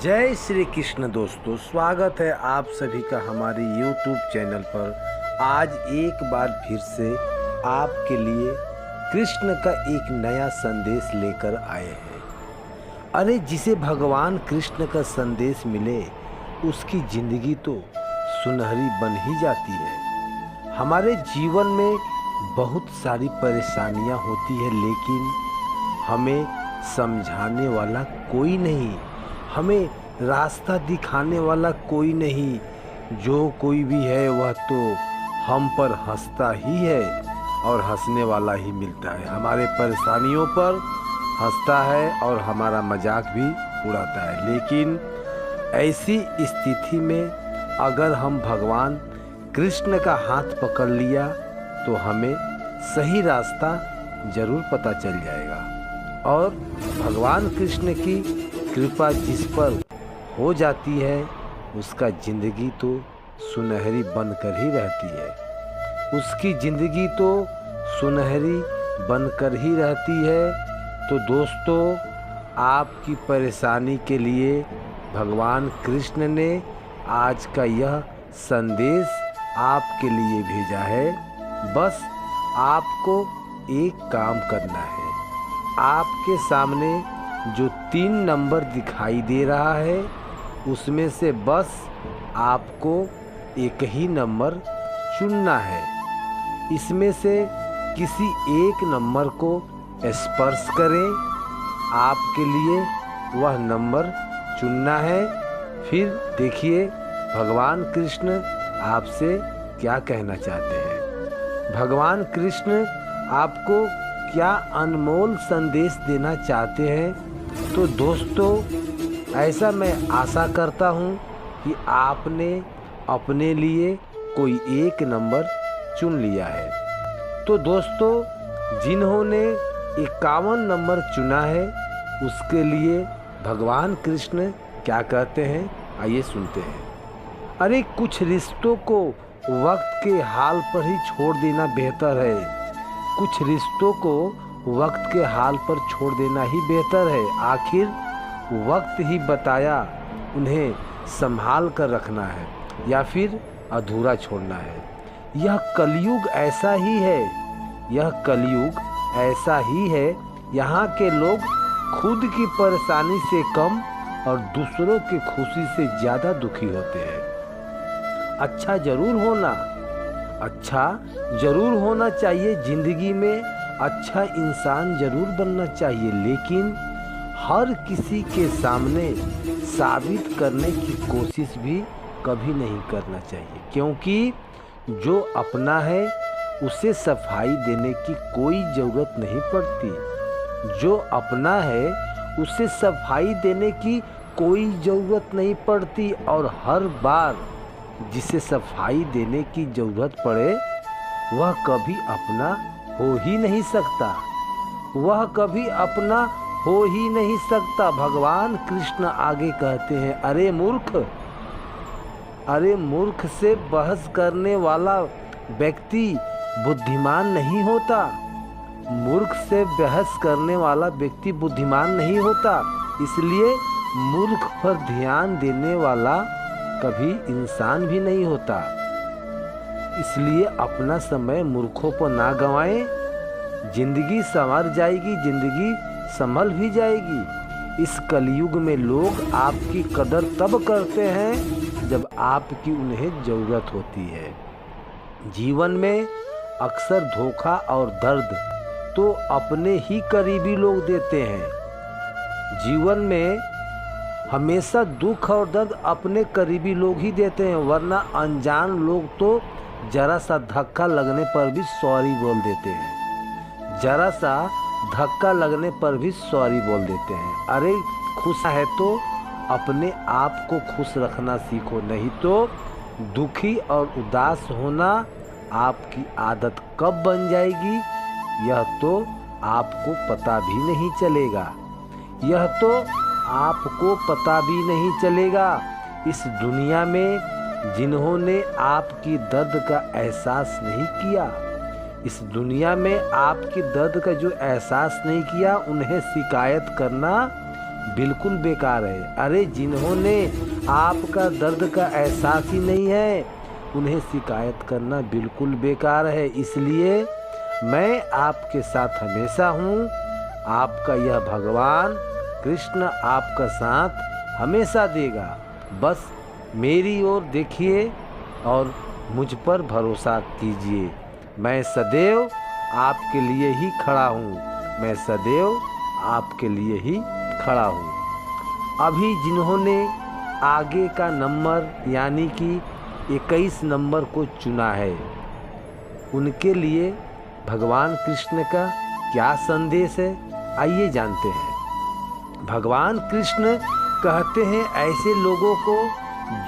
जय श्री कृष्ण दोस्तों, स्वागत है आप सभी का हमारे YouTube चैनल पर। आज एक बार फिर से आपके लिए कृष्ण का एक नया संदेश लेकर आए हैं। अरे जिसे भगवान कृष्ण का संदेश मिले उसकी जिंदगी तो सुनहरी बन ही जाती है। हमारे जीवन में बहुत सारी परेशानियां होती है, लेकिन हमें समझाने वाला कोई नहीं, हमें रास्ता दिखाने वाला कोई नहीं। जो कोई भी है वह तो हम पर हंसता ही है और हंसने वाला ही मिलता है। हमारे परेशानियों पर हंसता है और हमारा मजाक भी उड़ाता है। लेकिन ऐसी स्थिति में अगर हम भगवान कृष्ण का हाथ पकड़ लिया तो हमें सही रास्ता जरूर पता चल जाएगा। और भगवान कृष्ण की कृपा जिस पर हो जाती है उसका जिंदगी तो सुनहरी बनकर ही रहती है। उसकी जिंदगी तो सुनहरी बनकर ही रहती है। तो दोस्तों, आपकी परेशानी के लिए भगवान कृष्ण ने आज का यह संदेश आपके लिए भेजा है। बस आपको एक काम करना है। आपके सामने जो 3 नंबर दिखाई दे रहा है उसमें से बस आपको एक ही नंबर चुनना है। इसमें से किसी एक नंबर को स्पर्श करें। आपके लिए वह नंबर चुनना है। फिर देखिए भगवान कृष्ण आपसे क्या कहना चाहते हैं। भगवान कृष्ण आपको क्या अनमोल संदेश देना चाहते हैं। तो दोस्तों, ऐसा मैं आशा करता हूँ कि आपने अपने लिए कोई एक नंबर चुन लिया है। तो दोस्तों, जिन्होंने 51 नंबर चुना है उसके लिए भगवान कृष्ण क्या कहते हैं, आइए सुनते हैं। अरे कुछ रिश्तों को वक्त के हाल पर ही छोड़ देना बेहतर है। कुछ रिश्तों को वक्त के हाल पर छोड़ देना ही बेहतर है। आखिर वक्त ही बताया उन्हें संभाल कर रखना है या फिर अधूरा छोड़ना है। यह कलयुग ऐसा ही है। यह कलयुग ऐसा ही है। यहाँ के लोग खुद की परेशानी से कम और दूसरों की खुशी से ज़्यादा दुखी होते हैं। अच्छा जरूर होना चाहिए ज़िंदगी में। अच्छा इंसान जरूर बनना चाहिए, लेकिन हर किसी के सामने साबित करने की कोशिश भी कभी नहीं करना चाहिए। क्योंकि जो अपना है उसे सफाई देने की कोई ज़रूरत नहीं पड़ती। जो अपना है उसे सफाई देने की कोई ज़रूरत नहीं पड़ती। और हर बार जिसे सफाई देने की ज़रूरत पड़े वह कभी अपना हो ही नहीं सकता। वह कभी अपना हो ही नहीं सकता। भगवान कृष्ण आगे कहते हैं, अरे मूर्ख से बहस करने वाला व्यक्ति बुद्धिमान नहीं होता। मूर्ख से बहस करने वाला व्यक्ति बुद्धिमान नहीं होता। इसलिए मूर्ख पर ध्यान देने वाला कभी इंसान भी नहीं होता। इसलिए अपना समय मूर्खों पर ना गंवाएं। जिंदगी संवर जाएगी, जिंदगी संभल भी जाएगी। इस कलयुग में लोग आपकी कदर तब करते हैं जब आपकी उन्हें ज़रूरत होती है। जीवन में अक्सर धोखा और दर्द तो अपने ही करीबी लोग देते हैं। जीवन में हमेशा दुख और दर्द अपने करीबी लोग ही देते हैं, वरना अनजान लोग तो जरा सा धक्का लगने पर भी सॉरी बोल देते हैं। जरा सा धक्का लगने पर भी सॉरी बोल देते हैं। अरे खुश है तो अपने आप को खुश रखना सीखो, नहीं तो दुखी और उदास होना आपकी आदत कब बन जाएगी यह तो आपको पता भी नहीं चलेगा। यह तो आपको पता भी नहीं चलेगा। इस दुनिया में जिन्होंने आपकी दर्द का एहसास नहीं किया, इस दुनिया में आपकी दर्द का जो एहसास नहीं किया, उन्हें शिकायत करना बिल्कुल बेकार है। अरे जिन्होंने आपका दर्द का एहसास ही नहीं है, उन्हें शिकायत करना बिल्कुल बेकार है। इसलिए मैं आपके साथ हमेशा हूँ। आपका यह भगवान कृष्ण आपका साथ हमेशा देगा। बस मेरी ओर देखिए और मुझ पर भरोसा कीजिए। मैं सदैव आपके लिए ही खड़ा हूँ। मैं सदैव आपके लिए ही खड़ा हूँ। अभी जिन्होंने आगे का नंबर यानी कि 21 नंबर को चुना है, उनके लिए भगवान कृष्ण का क्या संदेश है, आइए जानते हैं। भगवान कृष्ण कहते हैं ऐसे लोगों को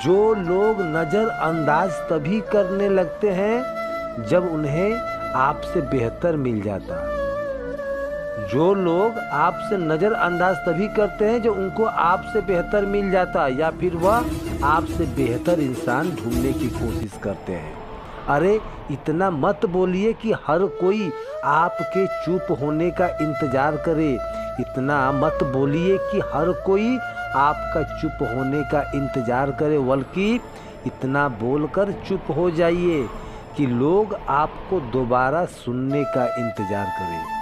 जो लोग नज़रअंदाज तभी करने लगते हैं जब उन्हें आपसे बेहतर मिल जाता। जो लोग आपसे नज़रअंदाज तभी करते हैं जो उनको आपसे बेहतर मिल जाता, या फिर वह आपसे बेहतर इंसान ढूंढने की कोशिश करते हैं। अरे इतना मत बोलिए कि हर कोई आपके चुप होने का इंतज़ार करे। इतना मत बोलिए कि हर कोई आपका चुप होने का इंतज़ार करे, बल्कि इतना बोलकर चुप हो जाइए कि लोग आपको दोबारा सुनने का इंतज़ार करें।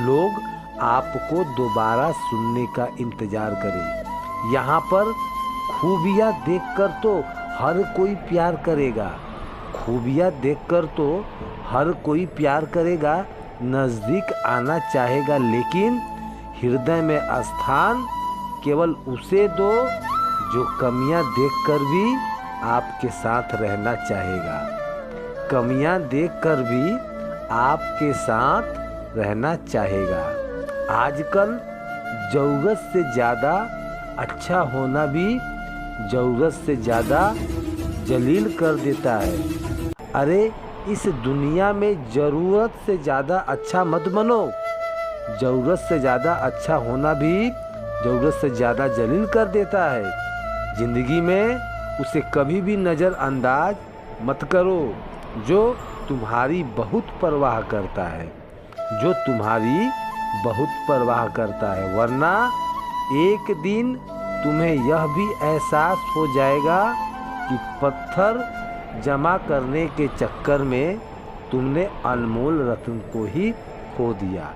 लोग आपको दोबारा सुनने का इंतज़ार करें। यहाँ पर खूबियाँ देखकर तो हर कोई प्यार करेगा। खूबियाँ देखकर तो हर कोई प्यार करेगा, नज़दीक आना चाहेगा, लेकिन हृदय में स्थान केवल उसे दो जो कमियां देखकर भी आपके साथ रहना चाहेगा। कमियां देखकर भी आपके साथ रहना चाहेगा। आजकल ज़रूरत से ज़्यादा अच्छा होना भी ज़रूरत से ज़्यादा जलील कर देता है। अरे इस दुनिया में ज़रूरत से ज़्यादा अच्छा मत बनो। ज़रूरत से ज़्यादा अच्छा होना भी ज़रूरत से ज़्यादा जलील कर देता है। ज़िंदगी में उसे कभी भी नज़रअंदाज मत करो जो तुम्हारी बहुत परवाह करता है, जो तुम्हारी बहुत परवाह करता है, वरना एक दिन तुम्हें यह भी एहसास हो जाएगा कि पत्थर जमा करने के चक्कर में तुमने अनमोल रत्न को ही खो दिया।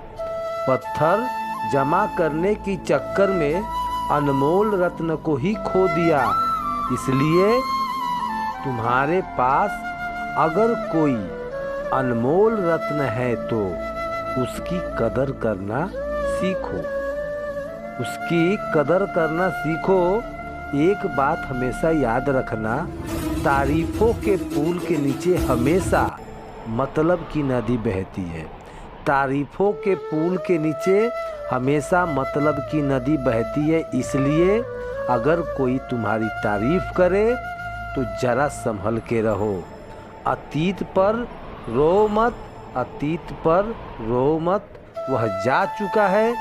पत्थर जमा करने की चक्कर में अनमोल रत्न को ही खो दिया। इसलिए तुम्हारे पास अगर कोई अनमोल रत्न है तो उसकी कदर करना सीखो। उसकी कदर करना सीखो। एक बात हमेशा याद रखना, तारीफों के पुल के नीचे हमेशा मतलब की नदी बहती है। तारीफों के पुल के नीचे हमेशा मतलब की नदी बहती है। इसलिए अगर कोई तुम्हारी तारीफ करे तो जरा संभल के रहो। अतीत पर रो मत, अतीत पर रो मत, वह जा चुका है।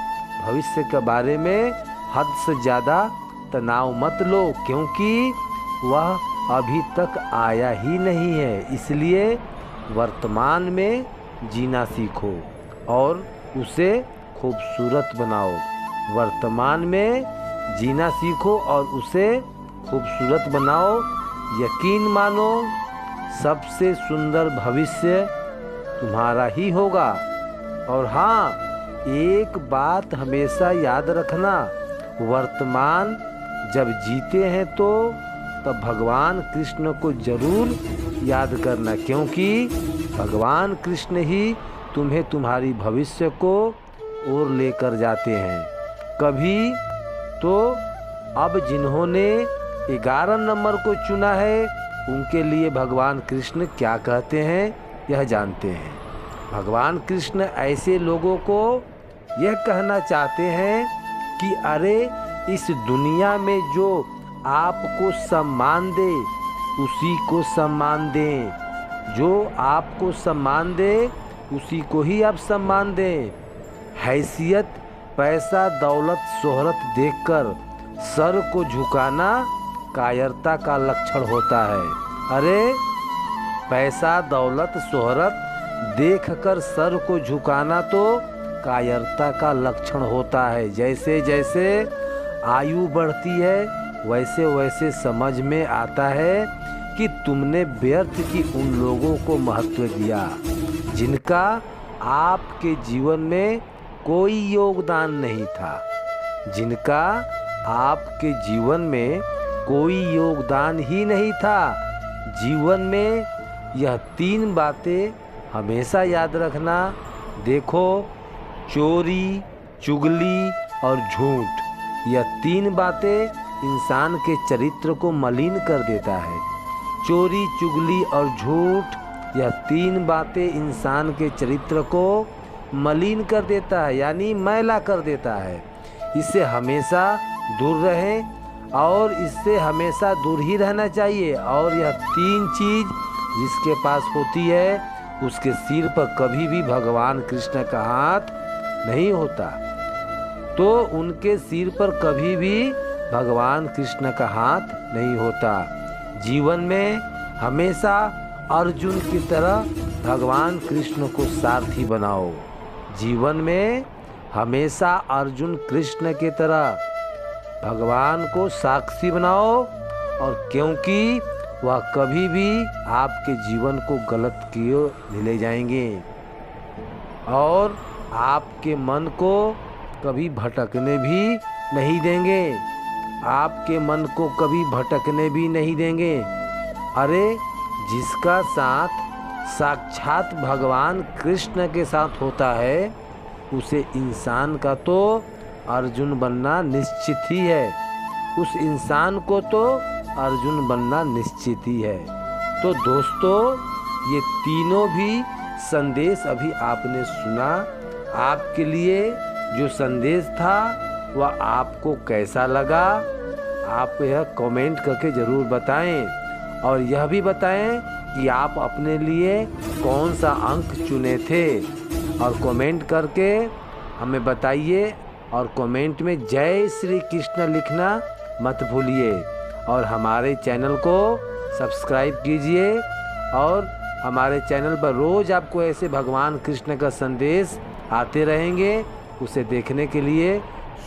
भविष्य के बारे में हद से ज़्यादा तनाव मत लो, क्योंकि वह अभी तक आया ही नहीं है। इसलिए वर्तमान में जीना सीखो और उसे खूबसूरत बनाओ। वर्तमान में जीना सीखो और उसे खूबसूरत बनाओ। यकीन मानो सबसे सुंदर भविष्य तुम्हारा ही होगा। और हाँ, एक बात हमेशा याद रखना, वर्तमान जब जीते हैं तो तब भगवान कृष्ण को जरूर याद करना, क्योंकि भगवान कृष्ण ही तुम्हें तुम्हारी भविष्य को ओर लेकर जाते हैं। कभी तो अब जिन्होंने 11 नंबर को चुना है उनके लिए भगवान कृष्ण क्या कहते हैं यह जानते हैं। भगवान कृष्ण ऐसे लोगों को यह कहना चाहते हैं कि अरे इस दुनिया में जो आपको सम्मान दे उसी को सम्मान दें। जो आपको सम्मान दे उसी को ही आप सम्मान दें। हैसियत, पैसा, दौलत, शोहरत देखकर सर को झुकाना कायरता का लक्षण होता है। अरे पैसा, दौलत, शोहरत देखकर सर को झुकाना तो कायरता का लक्षण होता है। जैसे जैसे आयु बढ़ती है वैसे वैसे समझ में आता है कि तुमने व्यर्थ की उन लोगों को महत्व दिया जिनका आपके जीवन में कोई योगदान नहीं था, जिनका आपके जीवन में कोई योगदान ही नहीं था। जीवन में यह 3 बातें हमेशा याद रखना। देखो, चोरी, चुगली और झूठ, यह 3 बातें इंसान के चरित्र को मलिन कर देता है। चोरी, चुगली और झूठ, यह 3 बातें इंसान के चरित्र को मलिन कर देता है, यानी मैला कर देता है। इससे हमेशा दूर रहें और इससे हमेशा दूर ही रहना चाहिए। और यह 3 चीज़ जिसके पास होती है उसके सिर पर कभी भी भगवान कृष्ण का हाथ नहीं होता। तो उनके सिर पर कभी भी भगवान कृष्ण का हाथ नहीं होता। जीवन में हमेशा अर्जुन की तरह भगवान कृष्ण को सारथी बनाओ। जीवन में हमेशा अर्जुन कृष्ण की तरह भगवान को साक्षी बनाओ, और क्योंकि वह कभी भी आपके जीवन को गलत किए नहीं ले जाएंगे और आपके मन को कभी भटकने भी नहीं देंगे। आपके मन को कभी भटकने भी नहीं देंगे। अरे, जिसका साथ साक्षात भगवान कृष्ण के साथ होता है उसे इंसान का तो अर्जुन बनना निश्चित ही है। उस इंसान को तो अर्जुन बनना निश्चित ही है। तो दोस्तों, ये तीनों भी संदेश अभी आपने सुना। आपके लिए जो संदेश था वह आपको कैसा लगा, आप यह कमेंट करके ज़रूर बताएं। और यह भी बताएं कि आप अपने लिए कौन सा अंक चुने थे, और कमेंट करके हमें बताइए। और कमेंट में जय श्री कृष्ण लिखना मत भूलिए। और हमारे चैनल को सब्सक्राइब कीजिए। और हमारे चैनल पर रोज़ आपको ऐसे भगवान कृष्ण का संदेश आते रहेंगे। उसे देखने के लिए,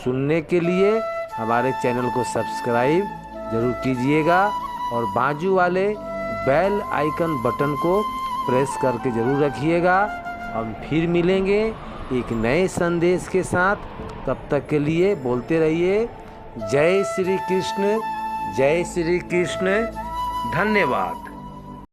सुनने के लिए हमारे चैनल को सब्सक्राइब ज़रूर कीजिएगा और बाजू वाले बेल आइकन बटन को प्रेस करके ज़रूर रखिएगा। हम फिर मिलेंगे एक नए संदेश के साथ। तब तक के लिए बोलते रहिए जय श्री कृष्ण, जय श्री कृष्ण। धन्यवाद।